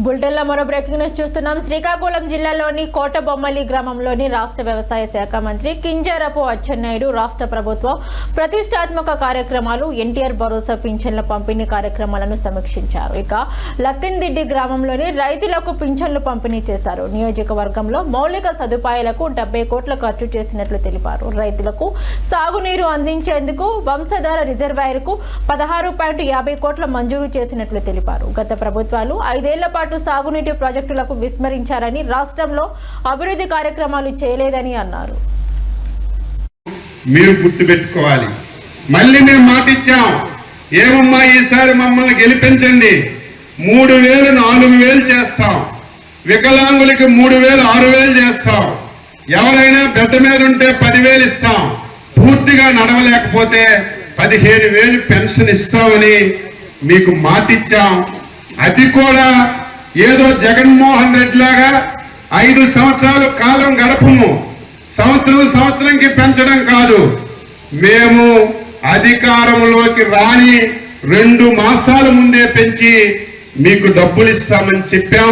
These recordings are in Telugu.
బులెటిన్లో మరో బ్రేకింగ్ న్యూస్ చూస్తున్నాం. శ్రీకాకుళం జిల్లాలోని కోటబొమ్మలి గ్రామంలోని రాష్ట్ర వ్యవసాయ శాఖ మంత్రి కింజరాపు అచ్చెన్నాయుడు రాష్ట్ర ప్రభుత్వం ప్రతిష్టాత్మక కార్యక్రమాలు ఎన్టీఆర్ భరోసా పింఛన్ల పంపిణీ కార్యక్రమాలను సమీక్షించారు. ఇక లక్కిందిడ్డి గ్రామంలోని రైతులకు పింఛన్లు పంపిణీ చేశారు. నియోజకవర్గంలో మౌలిక సదుపాయాలకు 70 కోట్ల ఖర్చు చేసినట్లు తెలిపారు. రైతులకు సాగునీరు అందించేందుకు వంశధార రిజర్వాయర్కు 16.50 కోట్ల మంజూరు చేసినట్లు తెలిపారు. గత ప్రభుత్వాలు 5 ఏళ్ల సాగునీటి ప్రాజెక్టులకు విస్మరించారని, రాష్ట్రంలో అభివృద్ధి కార్యక్రమాలు చేయలేదని అన్నారు. మీరు గుర్తుపెట్టుకోవాలి, మళ్ళీ మేము మాట ఇచ్చాం, ఏమమ్మా ఈసారి మమ్మల్ని గెలిపించండి, 3000 4000 చేస్తాం, వికలాంగులకి 3000 6000 చేస్తాం, ఎవరైనా బెడ్ మీద ఉంటే 10,000 ఇస్తాం, పూర్తిగా నడవలేకపోతే 15,000 పెన్షన్ ఇస్తామని మీకు మాట ఇచ్చాం. అది కూడా ఏదో జగన్మోహన్ రెడ్డి లాగా 5 సంవత్సరాలు కాలం గడపము, సంవత్సరంకి పెంచడం కాదు. మేము అధికారంలోకి రాని 2 మాసాల ముందే పెంచి మీకు డబ్బులు ఇస్తామని చెప్పాం.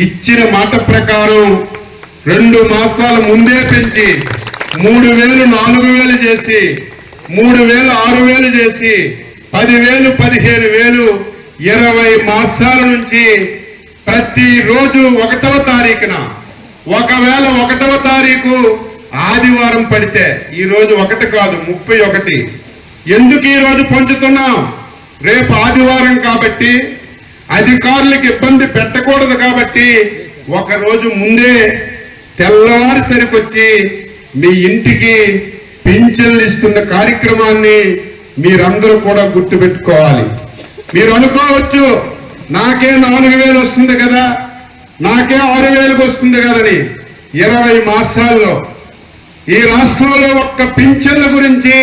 ఇచ్చిన మాట ప్రకారం 2 మాసాల ముందే పెంచి 3,000 4,000 చేసి 3,000 6,000 చేసి 10,000 15,000 20 మాసాల నుంచి ప్రతిరోజు 1వ తారీఖున, ఒకవేళ 1వ తారీఖు ఆదివారం పడితే, ఈ రోజు 1 కాదు 31. ఎందుకు ఈ రోజు పంచుతున్నాం? రేపు ఆదివారం కాబట్టి అధికారులకు ఇబ్బంది పెట్టకూడదు కాబట్టి ఒక రోజు ముందే తెల్లవారి సరికొచ్చి మీ ఇంటికి పింఛన్లు ఇస్తున్న కార్యక్రమాన్ని మీరందరూ కూడా గుర్తుపెట్టుకోవాలి. మీరు అనుకోవచ్చు, నాకే 4,000 వస్తుంది కదా, నాకే 6,000 వస్తుంది కదని. 20 మాసాల్లో ఈ రాష్ట్రంలో ఒక్క పింఛన్ల గురించి